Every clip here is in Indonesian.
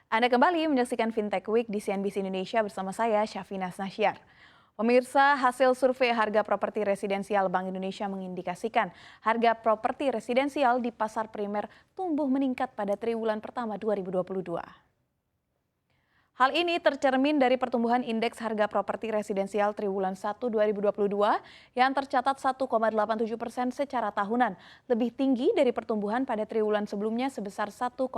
Anda kembali menyaksikan Fintech Week di CNBC Indonesia bersama saya, Syafina Nasyar. Pemirsa, hasil survei harga properti residensial Bank Indonesia mengindikasikan harga properti residensial di pasar primer tumbuh meningkat pada triwulan pertama 2022. Hal ini tercermin dari pertumbuhan indeks harga properti residensial triwulan 1 2022 yang tercatat 1,87% secara tahunan, lebih tinggi dari pertumbuhan pada triwulan sebelumnya sebesar 1,47%.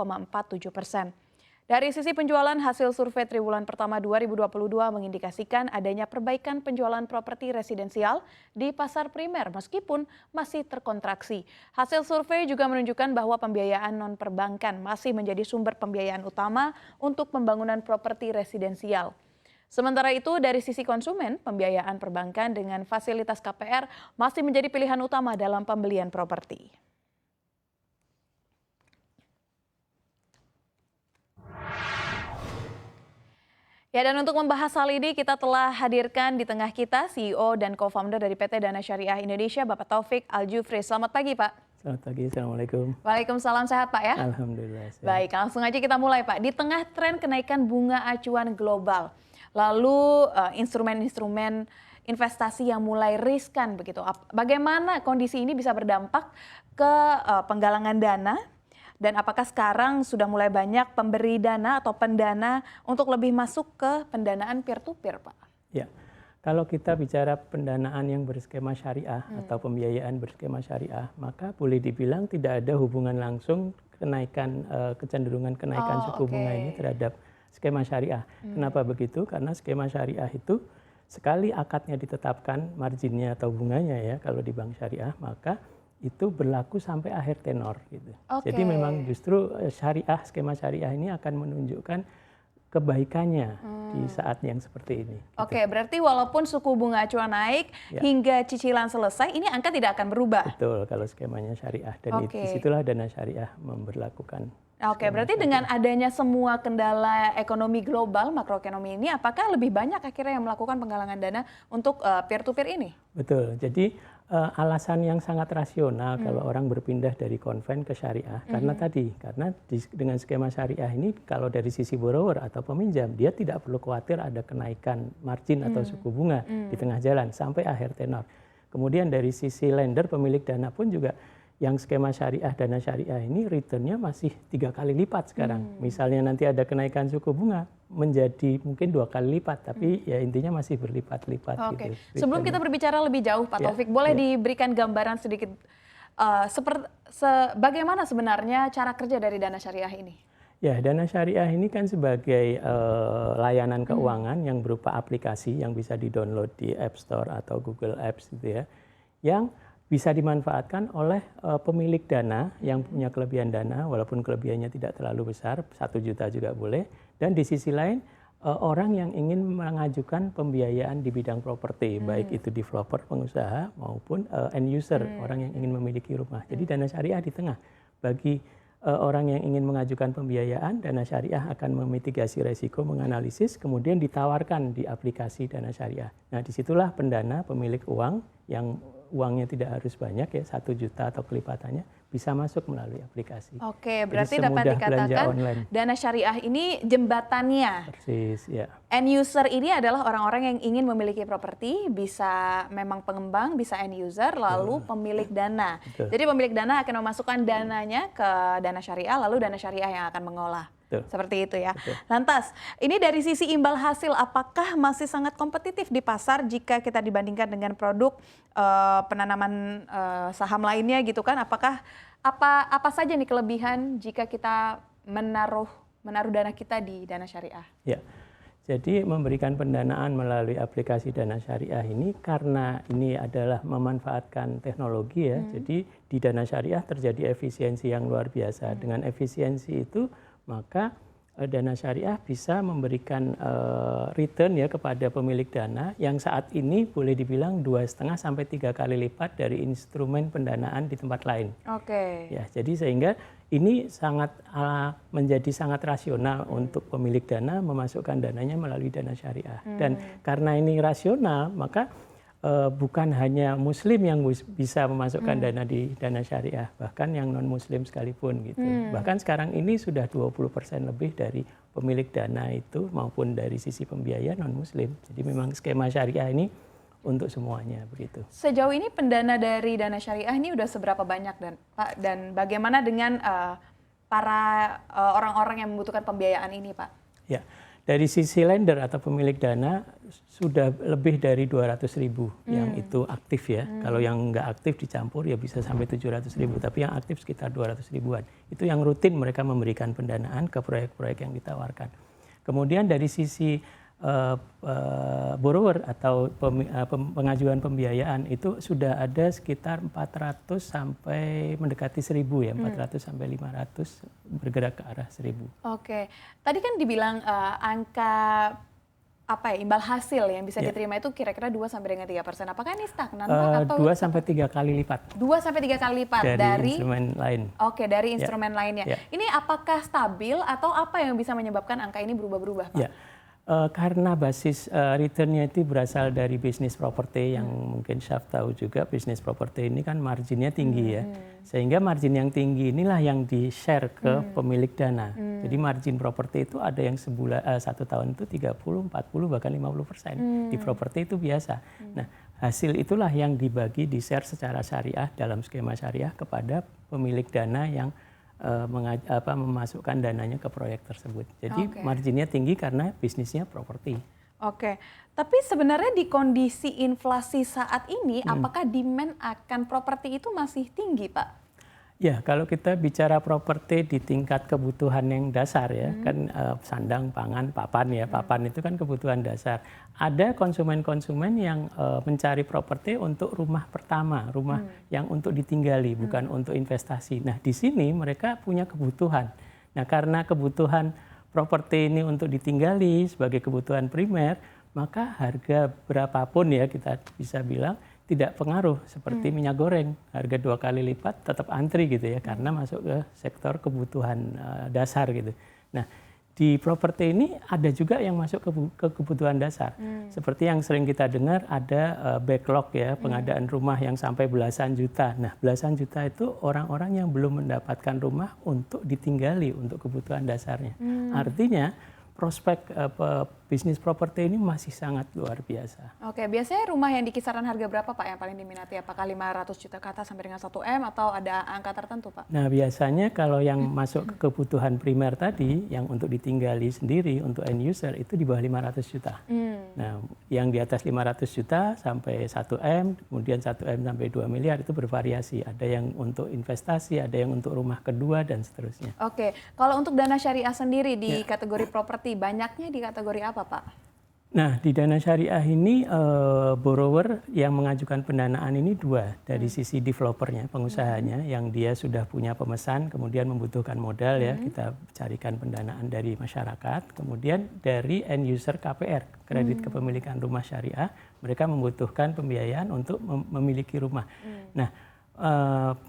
Dari sisi penjualan, hasil survei triwulan pertama 2022 mengindikasikan adanya perbaikan penjualan properti residensial di pasar primer meskipun masih terkontraksi. Hasil survei juga menunjukkan bahwa pembiayaan non-perbankan masih menjadi sumber pembiayaan utama untuk pembangunan properti residensial. Sementara itu, dari sisi konsumen, pembiayaan perbankan dengan fasilitas KPR masih menjadi pilihan utama dalam pembelian properti. Ya, dan untuk membahas hal ini kita telah hadirkan di tengah kita CEO dan co-founder dari PT Dana Syariah Indonesia, Bapak Taufik Al-Jufri. Selamat pagi, Pak. Selamat pagi, Assalamualaikum. Waalaikumsalam, sehat Pak ya? Alhamdulillah. Sehat. Baik, langsung aja kita mulai Pak. Di tengah tren kenaikan bunga acuan global, lalu instrumen-instrumen investasi yang mulai riskan begitu, bagaimana kondisi ini bisa berdampak ke penggalangan dana? Dan apakah sekarang sudah mulai banyak pemberi dana atau pendana untuk lebih masuk ke pendanaan peer-to-peer, Pak? Ya, kalau kita bicara pendanaan yang berskema syariah atau pembiayaan berskema syariah, maka boleh dibilang tidak ada hubungan langsung kenaikan kecenderungan kenaikan suku bunga ini terhadap skema syariah. Kenapa begitu? Karena skema syariah itu sekali akadnya ditetapkan, marginnya atau bunganya ya, kalau di bank syariah, maka itu berlaku sampai akhir tenor gitu. Jadi memang justru skema syariah ini akan menunjukkan kebaikannya di saat yang seperti ini. Oke, berarti walaupun suku bunga acuan naik hingga cicilan selesai, ini angka tidak akan berubah. Betul, kalau skemanya syariah, dan disitulah Dana Syariah memberlakukan. Oke, berarti dengan adanya semua kendala ekonomi global, makroekonomi ini, apakah lebih banyak akhirnya yang melakukan penggalangan dana untuk peer-to-peer ini? Betul, jadi alasan yang sangat rasional kalau orang berpindah dari konven ke syariah, karena dengan skema syariah ini kalau dari sisi borrower atau peminjam, dia tidak perlu khawatir ada kenaikan margin atau suku bunga di tengah jalan sampai akhir tenor. Kemudian dari sisi lender, pemilik dana pun juga yang skema syariah, Dana Syariah ini returnnya masih 3 kali lipat sekarang. Misalnya nanti ada kenaikan suku bunga menjadi mungkin 2 kali lipat, tapi ya intinya masih berlipat-lipat. Oke. Gitu. Sebelum kita berbicara lebih jauh, Pak Taufik, boleh diberikan gambaran sedikit bagaimana sebenarnya cara kerja dari Dana Syariah ini? Ya, Dana Syariah ini kan sebagai layanan keuangan yang berupa aplikasi yang bisa di-download di App Store atau Google Apps gitu ya, yang bisa dimanfaatkan oleh pemilik dana yang punya kelebihan dana, walaupun kelebihannya tidak terlalu besar, 1 juta juga boleh. Dan di sisi lain, orang yang ingin mengajukan pembiayaan di bidang properti, baik itu developer, pengusaha, maupun end user, orang yang ingin memiliki rumah. Jadi Dana Syariah di tengah. Bagi orang yang ingin mengajukan pembiayaan, Dana Syariah akan memitigasi resiko, menganalisis, kemudian ditawarkan di aplikasi Dana Syariah. Nah, disitulah pendana, pemilik uang yang uangnya tidak harus banyak ya, 1 juta atau kelipatannya, bisa masuk melalui aplikasi. Oke, berarti dapat dikatakan Dana Syariah ini jembatannya. Persis, ya. End user ini adalah orang-orang yang ingin memiliki properti, bisa memang pengembang, bisa end user, lalu pemilik dana. Jadi pemilik dana akan memasukkan dananya ke Dana Syariah, lalu Dana Syariah yang akan mengolah. Seperti itu ya. Lantas, ini dari sisi imbal hasil, apakah masih sangat kompetitif di pasar jika kita dibandingkan dengan produk penanaman saham lainnya gitu kan? Apakah apa saja nih kelebihan jika kita menaruh dana kita di Dana Syariah? Ya, jadi memberikan pendanaan melalui aplikasi Dana Syariah ini karena ini adalah memanfaatkan teknologi ya. Jadi di Dana Syariah terjadi efisiensi yang luar biasa. Dengan efisiensi itu maka Dana Syariah bisa memberikan return ya kepada pemilik dana yang saat ini boleh dibilang 2,5 sampai 3 kali lipat dari instrumen pendanaan di tempat lain. Oke. Ya, jadi sehingga ini menjadi sangat rasional untuk pemilik dana memasukkan dananya melalui Dana Syariah. Dan karena ini rasional, maka bukan hanya Muslim yang bisa memasukkan dana di dana syariah, bahkan yang non-Muslim sekalipun gitu. Bahkan sekarang ini sudah 20% lebih dari pemilik dana itu maupun dari sisi pembiaya non-Muslim. Jadi memang skema syariah ini untuk semuanya begitu. Sejauh ini pendana dari dana syariah ini udah seberapa banyak Pak? Dan bagaimana dengan para orang-orang yang membutuhkan pembiayaan ini, Pak? Ya, dari sisi lender atau pemilik dana sudah lebih dari 200.000 yang itu aktif ya. Kalau yang nggak aktif dicampur ya bisa sampai 700.000, tapi yang aktif sekitar 200.000-an. Itu yang rutin mereka memberikan pendanaan ke proyek-proyek yang ditawarkan. Kemudian dari sisi borrower atau pengajuan pembiayaan itu sudah ada sekitar 400 sampai mendekati 1.000 ya, 400 sampai 500 bergerak ke arah 1.000. Oke, tadi kan dibilang angka imbal hasil yang bisa diterima itu kira-kira 2 sampai dengan 3%. Apakah ini stagnan Pak atau 2 sampai 3 kali lipat? 2 sampai 3 kali lipat dari instrumen lain. Oke, dari instrumen lainnya. Ini apakah stabil atau apa yang bisa menyebabkan angka ini berubah-berubah, Pak? Ya. Karena basis returnnya itu berasal dari bisnis properti yang mungkin Syaf tahu juga, bisnis properti ini kan marginnya tinggi ya. Sehingga margin yang tinggi inilah yang di-share ke pemilik dana. Jadi margin properti itu ada yang satu tahun itu 30, 40 bahkan 50%. Di properti itu biasa. Nah, hasil itulah yang dibagi di-share secara syariah dalam skema syariah kepada pemilik dana yang memasukkan dananya ke proyek tersebut. Jadi marginnya tinggi karena bisnisnya properti. Oke, tapi sebenarnya di kondisi inflasi saat ini, apakah demand akan properti itu masih tinggi, Pak? Ya, kalau kita bicara properti di tingkat kebutuhan yang dasar ya, kan sandang, pangan, papan ya. Papan itu kan kebutuhan dasar. Ada konsumen-konsumen yang mencari properti untuk rumah pertama, rumah yang untuk ditinggali, bukan untuk investasi. Nah, di sini mereka punya kebutuhan. Nah, karena kebutuhan properti ini untuk ditinggali sebagai kebutuhan primer, maka harga berapapun ya kita bisa bilang tidak pengaruh, seperti minyak goreng harga 2 kali lipat tetap antri gitu ya, karena masuk ke sektor kebutuhan dasar gitu. Nah, di properti ini ada juga yang masuk ke kebutuhan dasar. Seperti yang sering kita dengar ada backlog ya, pengadaan rumah yang sampai belasan juta. Nah, belasan juta itu orang-orang yang belum mendapatkan rumah untuk ditinggali untuk kebutuhan dasarnya. Artinya prospek bisnis properti ini masih sangat luar biasa. Oke, biasanya rumah yang di kisaran harga berapa Pak yang paling diminati? Apakah 500 juta ke atas sampai dengan 1 M atau ada angka tertentu Pak? Nah, biasanya kalau yang masuk ke kebutuhan primer tadi, yang untuk ditinggali sendiri, untuk end user, itu di bawah 500 juta. Nah, yang di atas 500 juta sampai 1 M, kemudian 1 M sampai 2 miliar itu bervariasi. Ada yang untuk investasi, ada yang untuk rumah kedua, dan seterusnya. Oke, kalau untuk dana syariah sendiri di kategori properti, banyaknya di kategori apa Pak? Nah, di dana syariah ini borrower yang mengajukan pendanaan ini dua, dari sisi developernya, pengusahanya yang dia sudah punya pemesan, kemudian membutuhkan modal ya, kita carikan pendanaan dari masyarakat, kemudian dari end user KPR, kredit kepemilikan rumah syariah, mereka membutuhkan pembiayaan untuk memiliki rumah. Nah,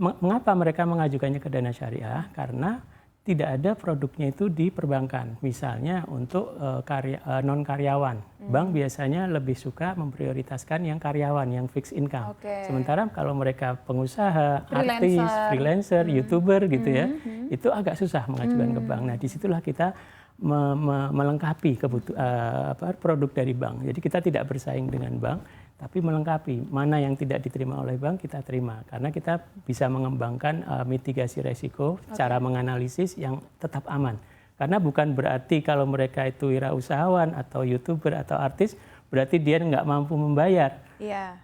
mengapa mereka mengajukannya ke dana syariah? Karena tidak ada produknya itu di perbankan. Misalnya untuk non-karyawan. Bank biasanya lebih suka memprioritaskan yang karyawan, yang fixed income. Sementara kalau mereka pengusaha, artis, freelancer, YouTuber gitu ya, itu agak susah mengajukan ke bank. Nah, disitulah kita melengkapi produk dari bank. Jadi kita tidak bersaing dengan bank, tapi melengkapi mana yang tidak diterima oleh bank kita terima, karena kita bisa mengembangkan mitigasi resiko, cara menganalisis yang tetap aman. Karena bukan berarti kalau mereka itu wirausahawan atau YouTuber atau artis berarti dia nggak mampu membayar.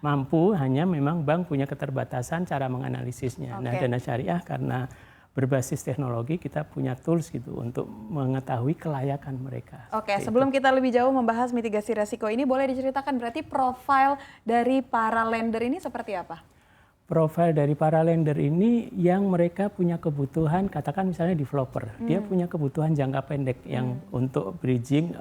Mampu, hanya memang bank punya keterbatasan cara menganalisisnya. Nah, dana syariah karena berbasis teknologi, kita punya tools gitu untuk mengetahui kelayakan mereka. Oke, sebelum kita lebih jauh membahas mitigasi resiko ini, boleh diceritakan berarti profil dari para lender ini seperti apa? Profil dari para lender ini yang mereka punya kebutuhan, katakan misalnya developer, dia punya kebutuhan jangka pendek yang untuk bridging,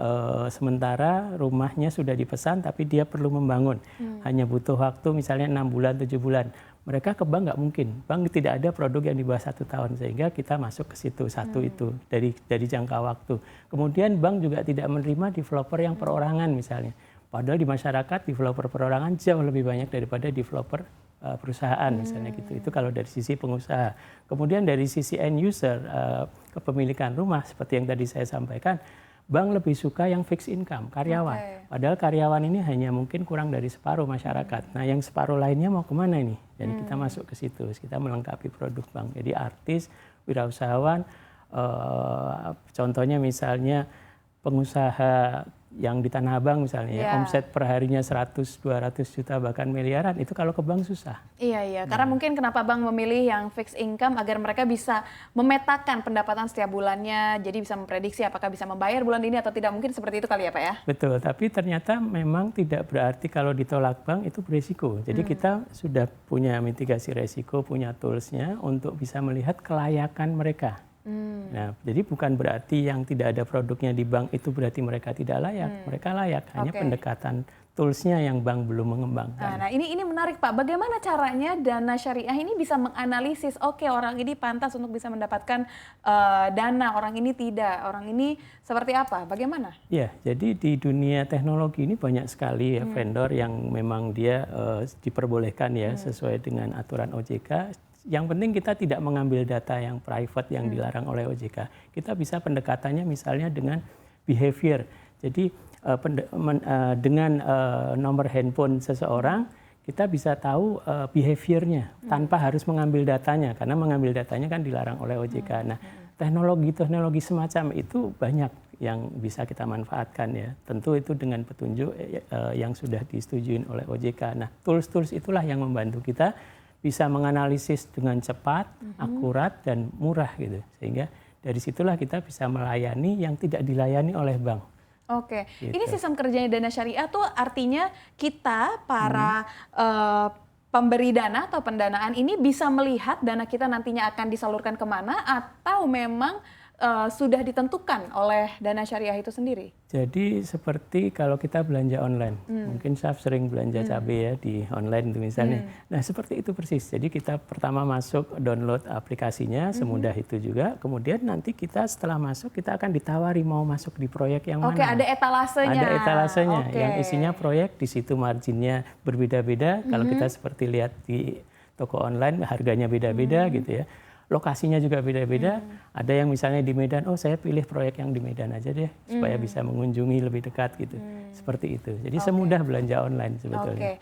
sementara rumahnya sudah dipesan tapi dia perlu membangun. Hanya butuh waktu misalnya 6 bulan, 7 bulan. Mereka ke bank nggak mungkin, bank tidak ada produk yang di bawah 1 tahun, sehingga kita masuk ke situ, satu itu dari jangka waktu. Kemudian bank juga tidak menerima developer yang perorangan misalnya. Padahal di masyarakat developer perorangan jauh lebih banyak daripada developer perusahaan misalnya gitu. Itu kalau dari sisi pengusaha. Kemudian dari sisi end user, kepemilikan rumah seperti yang tadi saya sampaikan, bank lebih suka yang fixed income, karyawan. Padahal karyawan ini hanya mungkin kurang dari separuh masyarakat. Nah yang separuh lainnya mau kemana ini? Jadi kita masuk ke situ, kita melengkapi produk bank. Jadi artis, wirausahawan, contohnya misalnya pengusaha yang di Tanah Abang misalnya, omset per harinya 100-200 juta bahkan miliaran, itu kalau ke bank susah. Iya, karena mungkin kenapa bank memilih yang fixed income agar mereka bisa memetakan pendapatan setiap bulannya, jadi bisa memprediksi apakah bisa membayar bulan ini atau tidak, mungkin seperti itu kali ya Pak ya? Betul, tapi ternyata memang tidak berarti kalau ditolak bank itu berisiko. Jadi kita sudah punya mitigasi resiko, punya toolsnya untuk bisa melihat kelayakan mereka. Nah, jadi bukan berarti yang tidak ada produknya di bank itu berarti mereka tidak layak. Mereka layak, hanya pendekatan toolsnya yang bank belum mengembangkan. Nah, ini menarik Pak. Bagaimana caranya Dana Syariah ini bisa menganalisis, oke, orang ini pantas untuk bisa mendapatkan dana, orang ini tidak, orang ini seperti apa? Bagaimana? Ya, jadi di dunia teknologi ini banyak sekali ya vendor yang memang dia diperbolehkan ya sesuai dengan aturan OJK. Yang penting kita tidak mengambil data yang private yang dilarang oleh OJK. Kita bisa pendekatannya misalnya dengan behavior. Jadi dengan nomor handphone seseorang, kita bisa tahu behaviornya tanpa harus mengambil datanya. Karena mengambil datanya kan dilarang oleh OJK. Nah, teknologi semacam itu banyak yang bisa kita manfaatkan ya. Tentu itu dengan petunjuk yang sudah disetujui oleh OJK. Nah, tools-tools itulah yang membantu kita bisa menganalisis dengan cepat, akurat, dan murah gitu. Sehingga dari situlah kita bisa melayani yang tidak dilayani oleh bank. Oke, Gitu. ini sistem kerjanya Dana Syariah tuh artinya kita para pemberi dana atau pendanaan ini bisa melihat dana kita nantinya akan disalurkan kemana atau memang sudah ditentukan oleh Dana Syariah itu sendiri? Jadi seperti kalau kita belanja online, mungkin Syaf sering belanja cabai ya di online itu misalnya. Nah seperti itu persis, jadi kita pertama masuk download aplikasinya, semudah itu juga. Kemudian nanti kita setelah masuk, kita akan ditawari mau masuk di proyek yang mana. Oke, ada etalasenya. Ada etalasenya, yang isinya proyek, di situ marginnya berbeda-beda. Kalau kita seperti lihat di toko online, harganya beda-beda gitu ya. Lokasinya juga beda-beda. Ada yang misalnya di Medan, oh saya pilih proyek yang di Medan aja deh, supaya bisa mengunjungi lebih dekat gitu. Seperti itu. Jadi semudah belanja online sebetulnya.